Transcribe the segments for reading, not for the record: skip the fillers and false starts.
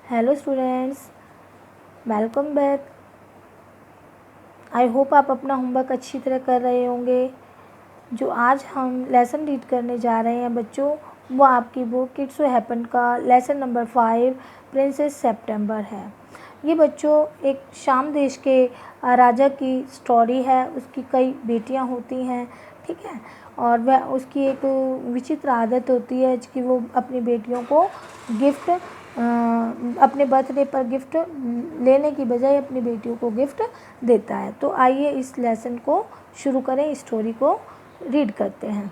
Hello students, welcome back. I hope आप अपना homework अच्छी तरह कर रहे होंगे। जो आज हम लेसन रीड करने जा रहे हैं बच्चों, वो आपकी बुक इट्स हैपन का लेसन नंबर 5 प्रिंसेस सितंबर है। ये बच्चों एक शाम देश के राजा की स्टोरी है। उसकी कई बेटियां होती हैं, ठीक है, और वह उसकी एक विचित्र आदत होती है कि वो अपनी बेटियों को गिफ्ट अपने बर्थडे पर गिफ्ट लेने की बजाय अपनी बेटियों को गिफ्ट देता है। तो आइए इस लेसन को शुरू करें, स्टोरी को रीड करते हैं।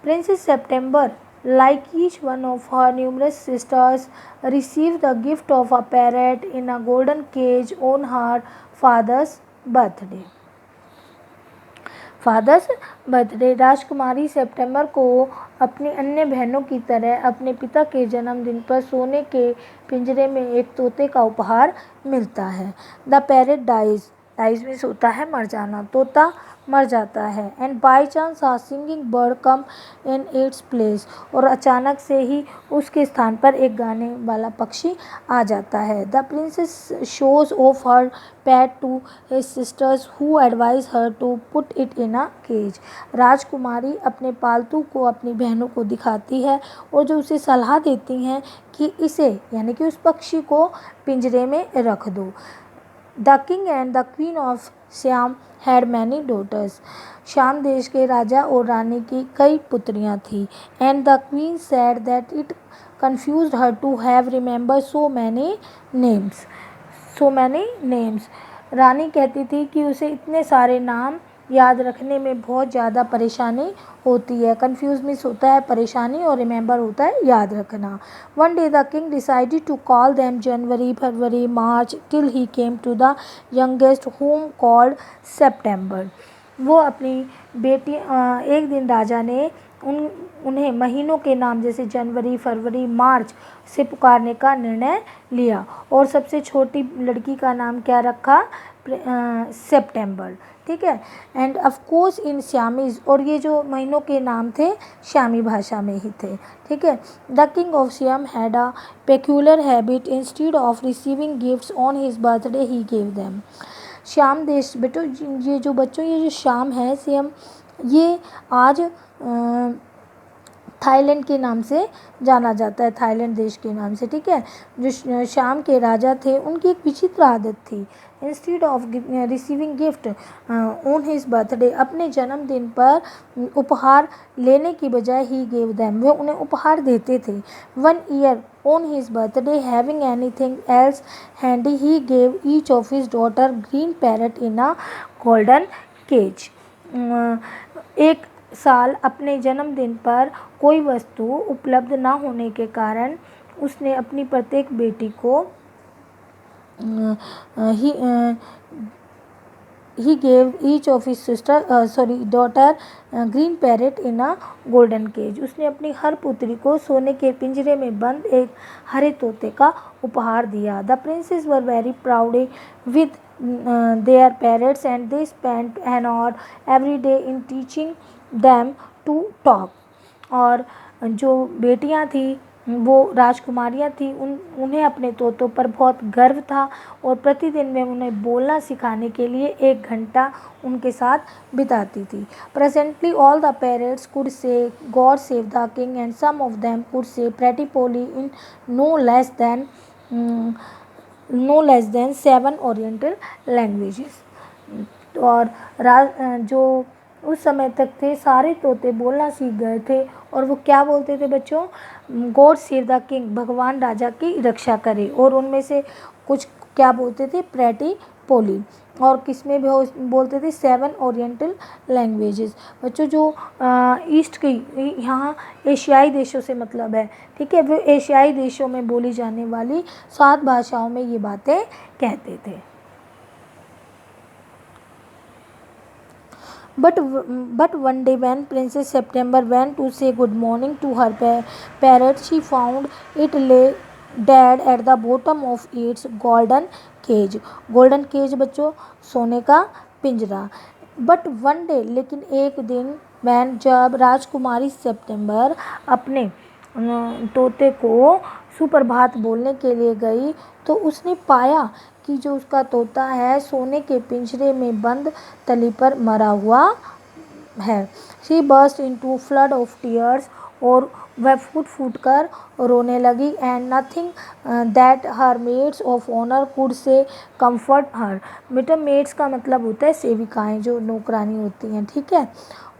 Princess September, like each one of her numerous sisters, received the gift of a parrot in a golden cage on her father's birthday. राजकुमारी सितंबर को अपनी अन्य बहनों की तरह अपने पिता के जन्मदिन पर सोने के पिंजरे में एक तोते का उपहार मिलता है। द पैरेट डाइज, डाइज में होता है मर जाना, तोता मर जाता है। And by chance a singing bird come in its place, और अचानक से ही उसके स्थान पर एक गाने वाला पक्षी आ जाता है। The princess shows off her pet to his sisters who advise her to put it in a cage. राजकुमारी अपने पालतू को अपनी बहनों को दिखाती है और जो उसे सलाह देती हैं कि इसे यानी कि उस पक्षी को पिंजरे में रख दो। The king and the queen of Siam had many daughters. Siam देश के राजा और रानी की कई पुत्रियां थीं। And the queen said that it confused her to have remembered so many names. रानी कहती थी कि उसे इतने सारे नाम याद रखने में बहुत ज़्यादा परेशानी होती है। कन्फ्यूज मीन्स होता है परेशानी और रिमेंबर होता है याद रखना। One day the king decided to call them January, February, March till he came to the youngest whom called September. वो अपनी बेटी एक दिन राजा ने उन्हें महीनों के नाम जैसे जनवरी, फरवरी, मार्च से पुकारने का निर्णय लिया और सबसे छोटी लड़की का नाम क्या रखा? सितंबर, ठीक है। एंड ऑफ कोर्स इन श्यामीज, और ये जो महीनों के नाम थे श्यामी भाषा में ही थे, ठीक है। The king of Siam had a peculiar habit, instead of receiving gifts on his birthday he gave them. Shyam देश बेटो, ये जो श्याम है श्याम, ये आज थाईलैंड के नाम से जाना जाता है, थाईलैंड देश के नाम से, ठीक है। जो श्याम के राजा थे उनकी एक विचित्र आदत थी। Instead of receiving gift on his birthday, अपने जन्मदिन पर उपहार लेने की बजाय ही गेव देम, वे उन्हें उपहार देते थे। One year on his birthday having anything else handy he gave each of his daughter green parrot in a golden cage. एक साल अपने जन्मदिन पर कोई वस्तु उपलब्ध न होने के कारण उसने अपनी प्रत्येक बेटी को he gave each of his daughter green parrot in a golden cage. उसने अपनी हर पुत्री को सोने के पिंजरे में बंद एक हरे तोते का उपहार दिया। The princes were very proud with their parrots and they spent an hour every day in teaching them to talk. और जो बेटियां थी वो राजकुमारियां थी, उन्हें अपने तोतों पर बहुत गर्व था और प्रतिदिन में उन्हें बोलना सिखाने के लिए 1 घंटा उनके साथ बिताती थी। Presently all the parents could say God save the king and some of them could say pretty Polly in no less than 7 oriental languages. और जो उस समय तक थे सारे तोते बोलना सीख गए थे और वो क्या बोलते थे बच्चों? गॉड सेव द किंग, भगवान राजा की रक्षा करे। और उनमें से कुछ क्या बोलते थे? Pretty Polly. और किस में भी बोलते थे? 7 ओरिएंटल लैंग्वेजेस। बच्चों जो ईस्ट की, यहाँ एशियाई देशों से मतलब है, ठीक है, वो एशियाई देशों में बोली जाने वाली 7 भाषाओं में ये बातें कहते थे। But one day when Princess September went to say good morning to her parrot, she found it lay dead at the bottom of its golden cage. Golden cage बच्चों सोने का पिंजरा। But one day, लेकिन एक दिन, when जब राजकुमारी सितंबर अपने तोते को सुप्रभात बोलने के लिए गई तो उसने पाया कि जो उसका तोता है सोने के पिंजरे में बंद तली पर मरा हुआ है। She burst into flood of tears, और वह फूट फूट कर रोने लगी। And nothing that her maids of honour could say comfort her. बेटा मेड्स का मतलब होता है सेविकाएं, जो नौकरानी होती हैं, ठीक है।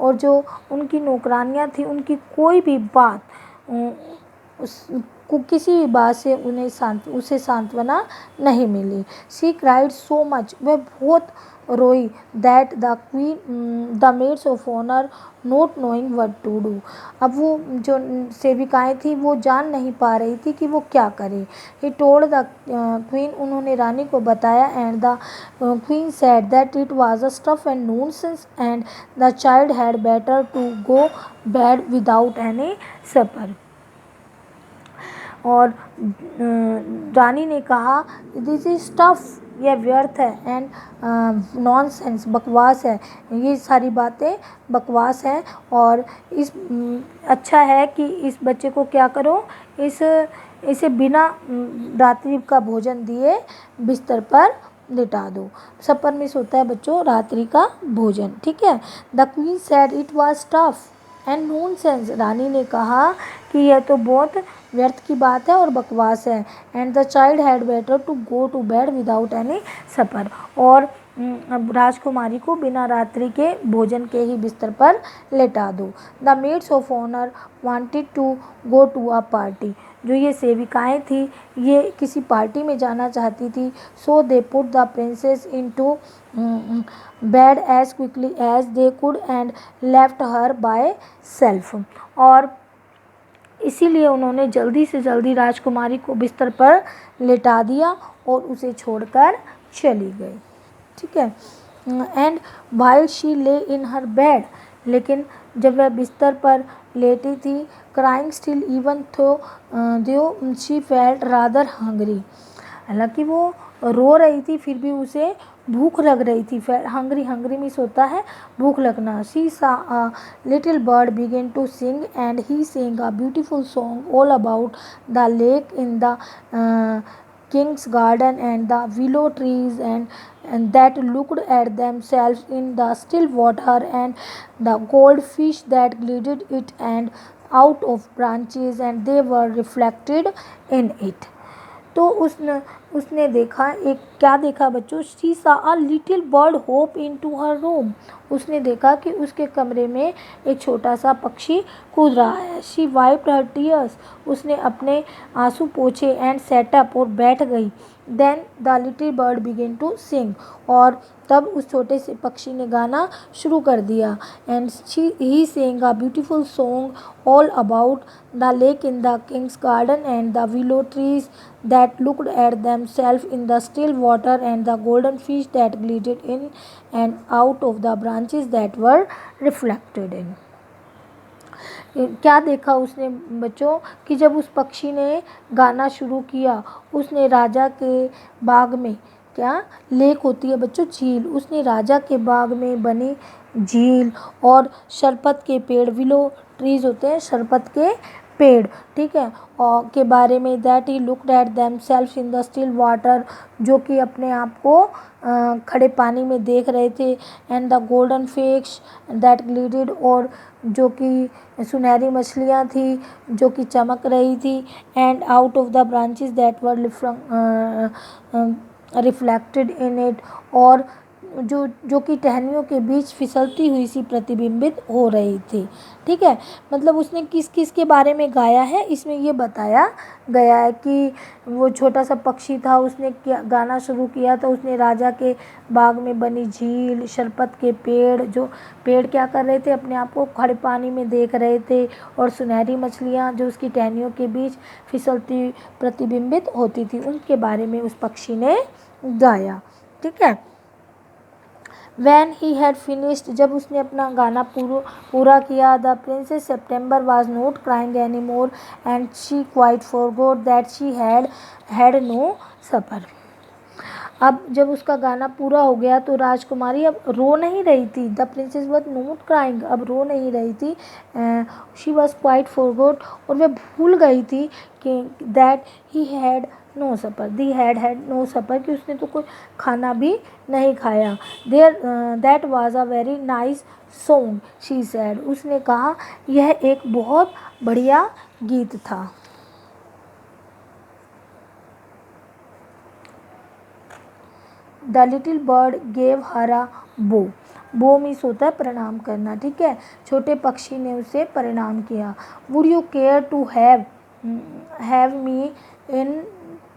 और जो उनकी नौकरानियां थी उनकी कोई भी बात किसी भी बात से उसे सांत्वना नहीं मिली। शी क्राइड सो मच, वह बहुत रोई। That the maids of honour not knowing what to do. अब वो जो सेविकाएं थी वो जान नहीं पा रही थी कि वो क्या करे। ही टोल्ड द क्वीन, उन्होंने रानी को बताया। And the queen said that it was a stuff and nonsense and the child had better to go bed without any supper. और रानी ने कहा दिस इज टफ, यह व्यर्थ है, एंड नॉनसेंस, बकवास है, ये सारी बातें बकवास हैं। और अच्छा है कि इस बच्चे को क्या करो, इसे बिना रात्रि का भोजन दिए बिस्तर पर लिटा दो। सपर मिस होता है बच्चों रात्रि का भोजन, ठीक है। The queen said it was tough and nonsense, रानी ने कहा कि यह तो बहुत व्यर्थ की बात है और बकवास है। And the child had better to go to bed without any supper, और राजकुमारी को बिना रात्रि के भोजन के ही बिस्तर पर लेटा दो। The maids of honour wanted to go to a party, जो ये सेविकाएं थी ये किसी पार्टी में जाना चाहती थी। So they put the princess into bed as quickly as they could and left her by self, और इसीलिए उन्होंने जल्दी से जल्दी राजकुमारी को बिस्तर पर लेटा दिया और उसे छोड़कर चली गई, ठीक है। एंड वाइल शी ले इन हर बेड, लेकिन जब वह बिस्तर पर लेटी थी, crying still even though she felt rather hungry, हालांकि वो रो रही थी फिर भी उसे भूख लग रही थी। हंग्री, हंग्री मीन्स होता है भूख लगना। She saw a little bird began to sing and he sang a beautiful song all about the lake in the king's garden and the willow trees and that looked at themselves in the still water and the goldfish that glided it and out of branches and they were reflected in it। तो उसने देखा, एक क्या देखा बच्चों, she saw a little bird hop into her room, उसने देखा कि उसके कमरे में एक छोटा सा पक्षी कूद रहा है। शी वाइप्ड हर टीयर्स, उसने अपने आंसू पोंछे एंड सेट अप, और बैठ गई। Then the little bird began to sing, और तब उस छोटे से पक्षी ने गाना शुरू कर दिया। And he sang a beautiful song all about the lake in the king's garden and the willow trees that looked at themselves in the still water and the golden fish that glided in and out of the branches that were reflected in। क्या देखा उसने बच्चों कि जब उस पक्षी ने गाना शुरू किया, उसने राजा के बाग में, क्या लेक होती है बच्चों, झील, उसने राजा के बाग में बनी झील और शरपत के पेड़, विलो ट्रीज होते हैं शरपत के पेड़, ठीक है, और के बारे में। That he looked at them self in the still water, जो कि अपने आप को खड़े पानी में देख रहे थे। And the golden fish that glided, और जो कि सुनहरी मछलियाँ थी जो कि चमक रही थी। And out of the branches that were reflected in it, और जो कि टहनियों के बीच फिसलती हुई सी प्रतिबिंबित हो रही थी, ठीक है। मतलब उसने किस किस के बारे में गाया है, इसमें ये बताया गया है कि वो छोटा सा पक्षी था, उसने क्या गाना शुरू किया तो उसने राजा के बाग में बनी झील, शरपत के पेड़, जो पेड़ क्या कर रहे थे, अपने आप को खड़े पानी में देख रहे थे, और सुनहरी मछलियाँ जो उसकी टहनियों के बीच फिसलती प्रतिबिंबित होती थी, उनके बारे में उस पक्षी ने गाया, ठीक है। When he had finished, जब उसने अपना गाना पूरा किया, the princess September was not crying anymore and she quite forgot that she had had no supper। अब जब उसका गाना पूरा हो गया तो राजकुमारी अब रो नहीं रही थी। The princess was not crying, अब रो नहीं रही थी। शी वॉज क्वाइट फॉरगॉट, और वह भूल गई थी कि that he had no supper, the had no supper, कि उसने तो कोई खाना भी नहीं खाया। There that was a very nice song she said, उसने कहा यह एक बहुत बढ़िया गीत था। The little bird gave her a bow, bow means होता है प्रणाम करना, ठीक है। छोटे पक्षी ने उसे प्रणाम किया। Would you care to have me in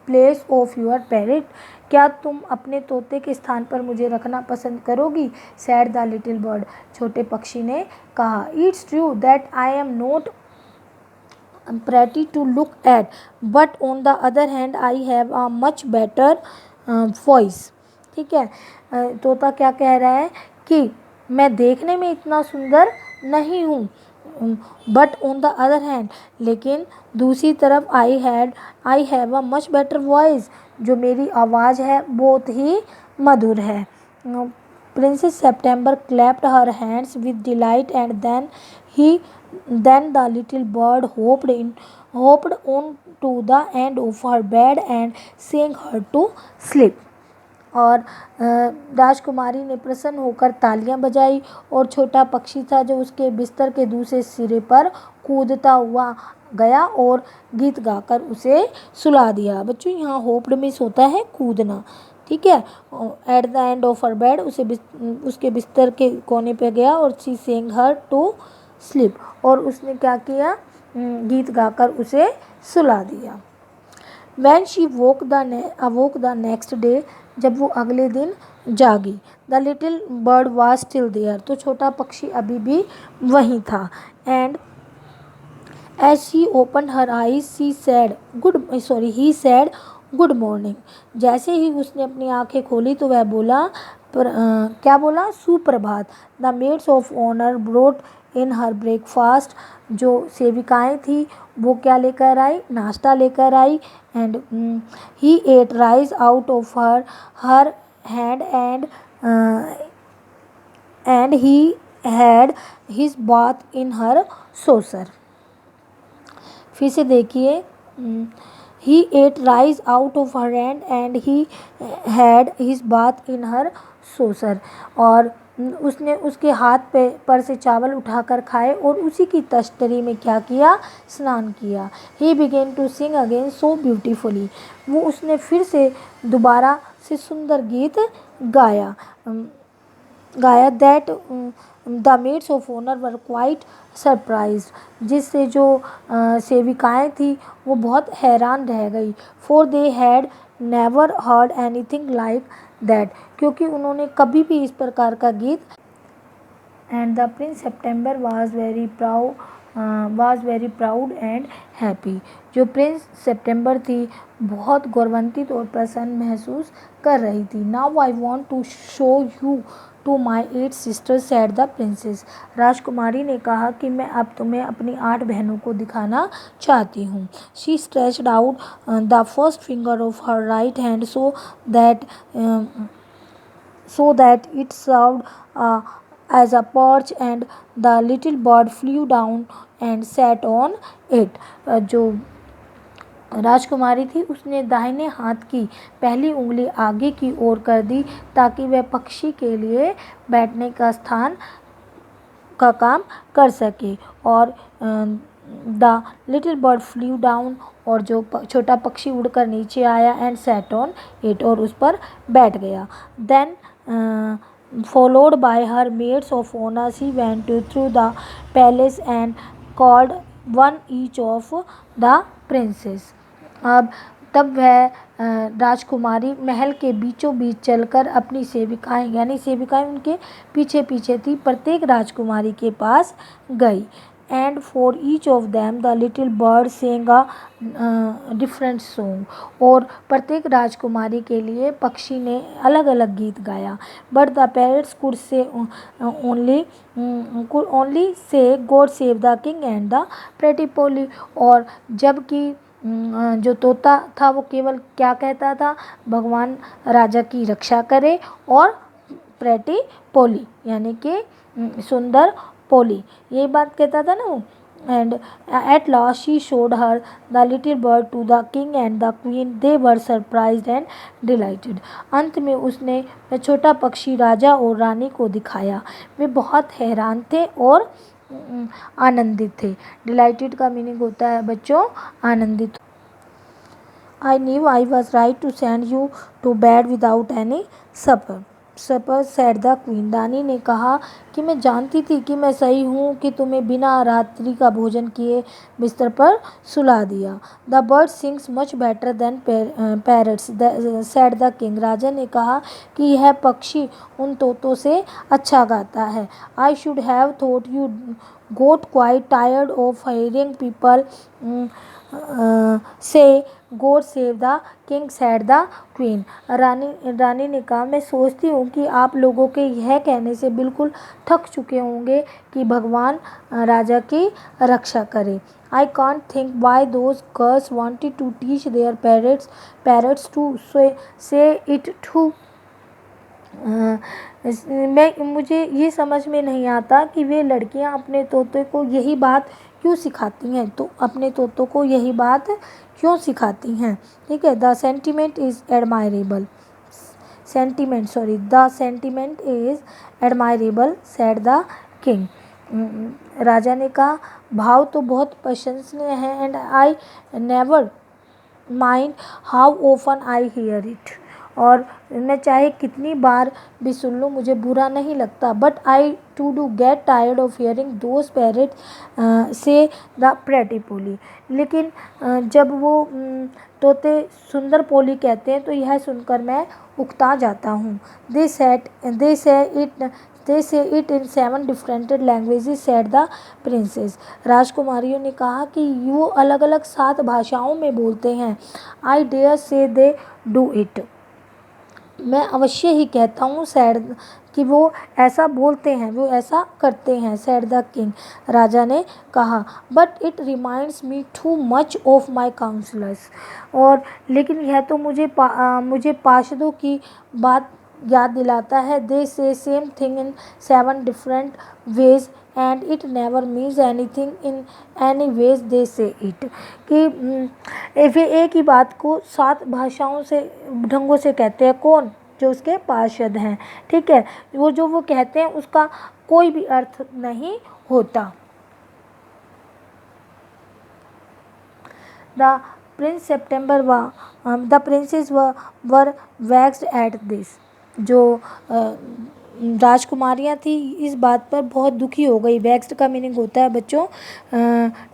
place of your parrot, क्या तुम अपने तोते के स्थान पर मुझे रखना पसंद करोगी? सैड द लिटिल बर्ड, छोटे पक्षी ने कहा। It's true that I am not pretty to look at, but on the other hand I have a much better voice, ठीक है। तोता क्या कह रहा है कि मैं देखने में इतना सुंदर नहीं हूँ, but on the other hand, लेकिन दूसरी तरफ आई have a much better voice, जो मेरी आवाज़ है बहुत ही मधुर है। Princess September clapped her hands with delight, and then the little bird hopped on to the end of her bed and sang her to sleep. और राजकुमारी ने प्रसन्न होकर तालियां बजाई, और छोटा पक्षी था जो उसके बिस्तर के दूसरे सिरे पर कूदता हुआ गया और गीत गाकर उसे सुला दिया। बच्चों यहाँ होप्ड मीन्स होता है कूदना, ठीक है। At the end of her bed, उसके बिस्तर के कोने पे गया, और she Seng her to sleep, और उसने क्या किया, गीत गाकर उसे सुला दिया। When she awoke the next day, जब वो अगले दिन जागी, the little bird was still there, तो छोटा पक्षी अभी भी वहीं था। And as she opened her eyes, he said good morning, जैसे ही उसने अपनी आंखें खोली तो वह बोला क्या बोला, सुप्रभात। The maids of honour brought in her breakfast, जो सेविकाएं थी वो क्या लेकर आई, नाश्ता लेकर आई। And he ate rice out of her hand, and he had his bath in her saucer. फिर से देखिए, he ate rice out of her hand and he had his bath in her saucer, और उसने उसके हाथ पर से चावल उठाकर खाए और उसी की तश्तरी में क्या किया, स्नान किया। he began to sing again so beautifully, वो उसने फिर से दोबारा से सुंदर गीत गाया that the maids of honour were quite surprised, जिससे जो सेविकाएं थी वो बहुत हैरान रह गई। For they had never heard anything like that, क्योंकि उन्होंने कभी भी इस प्रकार का गीत। And the prince September was very proud and happy, जो प्रिंस सेप्टेम्बर थी बहुत गौरवान्वित और प्रसन्न महसूस कर रही थी। Now I want to show you to my 8 sisters, said the princess, राजकुमारी ने कहा कि मैं अब तुम्हें अपनी 8 बहनों को दिखाना चाहती हूँ। She stretched out the first finger of her right hand so that it served as a perch, and the little bird flew down and sat on it. जो राजकुमारी थी उसने दाहिने हाथ की पहली उंगली आगे की ओर कर दी ताकि वह पक्षी के लिए बैठने का स्थान का काम कर सके, और the little bird flew down, और जो छोटा पक्षी उड़कर नीचे आया, एंड सैट ऑन इट, और उस पर बैठ गया। Then followed by her maids of honor, she went through the palace and called one each of the princes. अब तब वह राजकुमारी महल के बीचों बीच चलकर अपनी सेविकाएं, यानी सेविकाएं उनके पीछे पीछे थी, प्रत्येक राजकुमारी के पास गई। And for each of them the little bird sang a different song, और प्रत्येक राजकुमारी के लिए पक्षी ने अलग अलग गीत गाया। But the parrots could only say God save the king and the pretty Polly, और जबकि जो तोता था वो केवल क्या कहता था, भगवान राजा की रक्षा करे, और प्रेटी पोली यानी कि सुंदर पोली, यही बात कहता था ना वो। And at last she showed her the little bird to the king and the queen, they were surprised and delighted. अंत में उसने वह छोटा पक्षी राजा और रानी को दिखाया। वे बहुत हैरान थे और आनंदित थे। डिलाइटेड का मीनिंग होता है बच्चों आनंदित। I knew I was right to send you to bed without any supper. Super said the queen. रानी ने कहा कि मैं जानती थी कि मैं सही हूँ कि तुम्हें बिना रात्रि का भोजन किए बिस्तर पर सुला दिया। The bird sings much better than parrots, said the king. राजा ने कहा कि यह पक्षी उन तोतों से अच्छा गाता है। I should have thought you got quite tired of hearing people say God save the king, said the queen. रानी ने कहा मैं सोचती हूँ कि आप लोगों के यह कहने से बिल्कुल थक चुके होंगे कि भगवान राजा की रक्षा करे। I can't think why those girls wanted to teach their parents to say it too. मुझे ये समझ में नहीं आता कि वे लड़कियां अपने तोते को यही बात क्यों सिखाती हैं, तो अपने तोतों को यही बात क्यों सिखाती हैं। ठीक है। The sentiment is admirable, the sentiment is admirable said the king. राजा ने कहा भाव तो बहुत प्रशंसनीय है, and I never mind how often I hear it, और मैं चाहे कितनी बार भी सुन लूँ मुझे बुरा नहीं लगता। But I too do get tired of hearing those parrot say the pretty Polly. लेकिन जब वो तोते सुंदर पोली कहते हैं तो यह सुनकर मैं उकता जाता हूँ। They say it in 7 different languages said the princess. राजकुमारियों ने कहा कि वो अलग अलग 7 भाषाओं में बोलते हैं। आई डेयर से दे डू इट, मैं अवश्य ही कहता हूँ सैड कि वो ऐसा बोलते हैं, वो ऐसा करते हैं, सैड द किंग। राजा ने कहा but it reminds me too much of my counsellors, और लेकिन यह तो मुझे पार्षदों की बात याद दिलाता है। दे से same thing in 7 different ways and it never means anything in any ways they say it, कि वे एक ही बात को 7 भाषाओं से ढंगों से कहते हैं। कौन? जो उसके पार्षद हैं। ठीक है। वो कहते हैं उसका कोई भी अर्थ नहीं होता। The princess were vaxxed at this. जो राजकुमारियाँ थी इस बात पर बहुत दुखी हो गई। वैक्स्ड का मीनिंग होता है बच्चों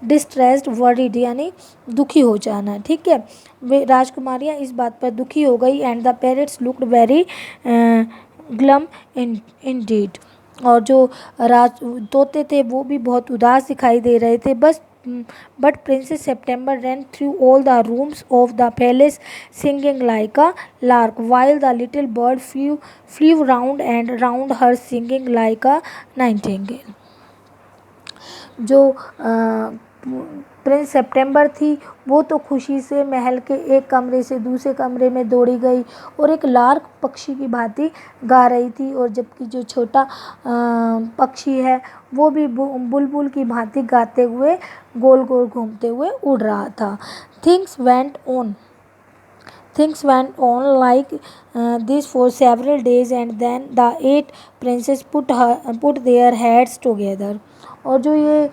डिस्ट्रेस्ड, वरीड यानी दुखी हो जाना। ठीक है। वे राजकुमारियाँ इस बात पर दुखी हो गई। And the parents looked very glum Indeed, और जो तोते थे वो भी बहुत उदास दिखाई दे रहे थे। But Princess September ran through all the rooms of the palace singing like a lark, while the little bird flew round and round her singing like a nightingale. जो प्रिंस सितंबर थी वो तो खुशी से महल के एक कमरे से दूसरे कमरे में दौड़ी गई और एक लार्क पक्षी की भांति गा रही थी, और जबकि जो छोटा पक्षी है वो भी बुलबुल की भांति गाते हुए गोल गोल घूमते हुए उड़ रहा था। Things went on like this for several days, and then the 8 princes put their heads together. और जो ये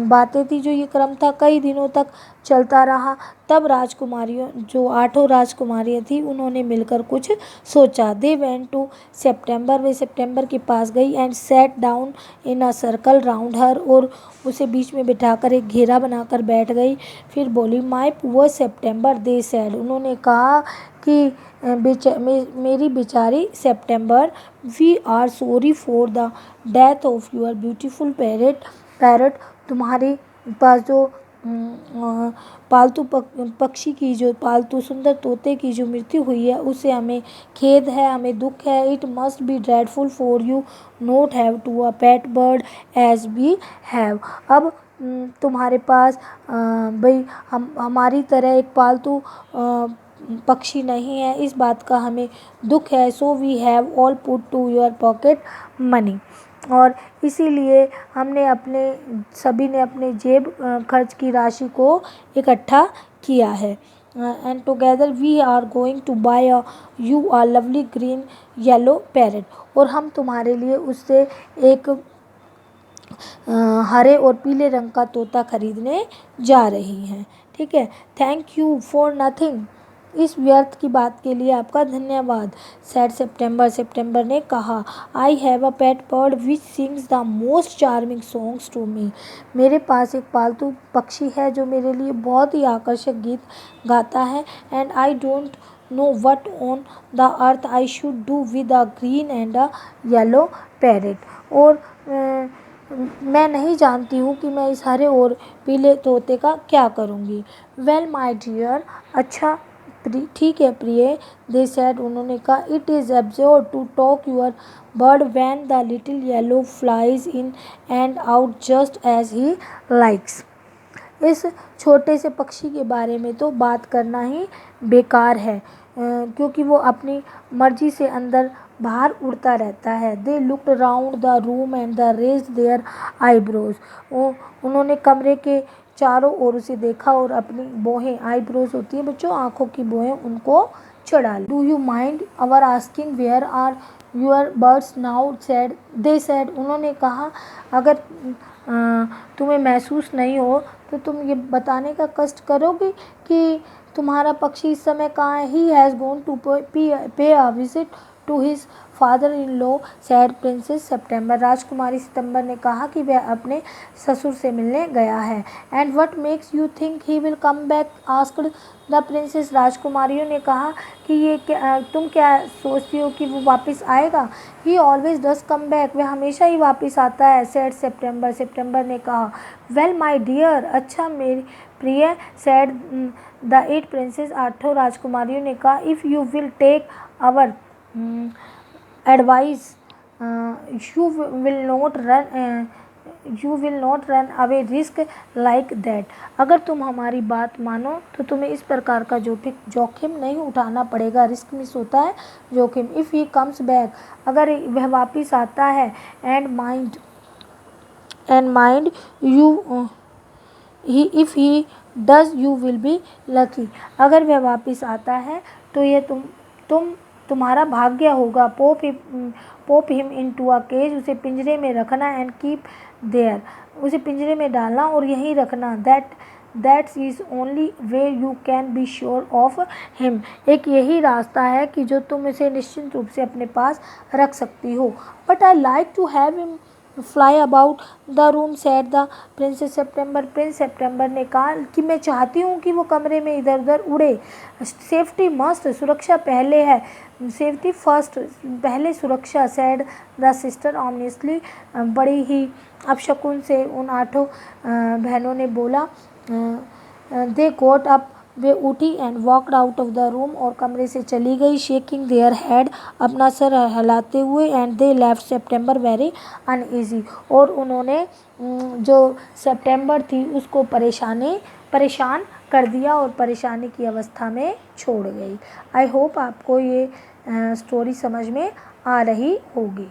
बातें थी, जो ये क्रम था, कई दिनों तक चलता रहा। तब राजकुमारियों, जो 8 राजकुमारियाँ थी, उन्होंने मिलकर कुछ सोचा। दे वेंट टू सितंबर, वे सितंबर के पास गई। And sat down in a circle round her, और उसे बीच में बिठाकर एक घेरा बनाकर बैठ गई। फिर बोली my poor September, they said, उन्होंने कहा कि मेरी बेचारी September, we are sorry for the death of your beautiful parrot, तुम्हारे पास जो पालतू पक्षी की, जो पालतू सुंदर तोते की जो मृत्यु हुई है, उससे हमें खेद है, हमें दुख है। It must be dreadful for you not have to a pet bird as we have. अब तुम्हारे पास भाई हमारी तरह एक पालतू पक्षी नहीं है, इस बात का हमें दुख है। So we have all put to your pocket money, और इसीलिए सभी ने अपने जेब खर्च की राशि को इकट्ठा किया है। And together we are going to buy you a lovely green yellow parrot, और हम तुम्हारे लिए उससे एक हरे और पीले रंग का तोता खरीदने जा रही हैं। ठीक है, थैंक यू फॉर नथिंग, इस व्यर्थ की बात के लिए आपका धन्यवाद। सैड सेप्टेम्बर, सेप्टेम्बर ने कहा, I have a pet bird which sings the most charming songs to me, मेरे पास एक पालतू पक्षी है जो मेरे लिए बहुत ही आकर्षक गीत गाता है। And I don't know what on the earth I should do with a green and a yellow parrot, और मैं नहीं जानती हूँ कि मैं इस हरे और पीले तोते का क्या करूँगी। वेल माई डियर, अच्छा ठीक है प्रिय, दे सेड, उन्होंने कहा, it is absurd to talk your bird when the little yellow flies in and out just as he likes, इस छोटे से पक्षी के बारे में तो बात करना ही बेकार है, क्योंकि वो अपनी मर्जी से अंदर बाहर उड़ता रहता है। They looked round the room and the raised their eyebrows, उन्होंने कमरे के चारों ओर उसे देखा और अपनी बोहें, आईब्रोज होती है बच्चों आँखों की बोहें, उनको चढ़ा ली। Do you mind our asking where are your birds now, said they said, उन्होंने कहा, अगर तुम्हें महसूस नहीं हो तो तुम ये बताने का कष्ट करोगे कि तुम्हारा पक्षी इस समय कहाँ है। He has gone to pay a visit to his father in law, said princess September, राजकुमारी सितंबर ने कहा कि वह अपने ससुर से मिलने गया है। And what makes you think he will come back, asked the princess, राजकुमारियों ने कहा कि तुम क्या सोचती हो कि वो वापस आएगा। ही ऑलवेज डज कम बैक, वह हमेशा ही वापस आता है, सैड सेप्टेम्बर, सेप्टेम्बर ने कहा। वेल माई डियर, अच्छा मेरी प्रिय, सैड द 8 प्रिंसेस, 8 राजकुमारियों ने कहा, if you will take our advice you will not run away risk like that, अगर तुम हमारी बात मानो तो तुम्हें इस प्रकार का जोखिम नहीं उठाना पड़ेगा। रिस्क मिस होता है जोखिम। इफ़ ही कम्स बैक, अगर वह वापस आता है, and mind you if he does you will be lucky, अगर वह वापस आता है तो ये तुम्हारा भाग्य होगा। Pop him into a cage, उसे पिंजरे में रखना, एंड कीप देयर, उसे पिंजरे में डालना और यहीं रखना। That is only way you can be sure of him, एक यही रास्ता है कि जो तुम इसे निश्चित रूप से अपने पास रख सकती हो। But I like to have him fly about the room, said the princess September, prince September ने कहा कि मैं चाहती हूँ कि वो कमरे में इधर उधर उड़े। सेफ्टी मस्ट, सुरक्षा पहले है, सेफ्टी फर्स्ट, पहले सुरक्षा, सेड द सिस्टर ऑनेस्टली, बड़ी ही अपशकुन से उन 8 बहनों ने बोला। दे गोट अप, वे उठी, and walked out of the room, और कमरे से चली गई, शेकिंग देयर हेड, अपना सर हिलाते हुए, and they left September very uneasy, और उन्होंने जो सेप्टेम्बर थी उसको परेशान कर दिया और परेशानी की अवस्था में छोड़ गई। आई होप आपको ये स्टोरी समझ में आ रही होगी।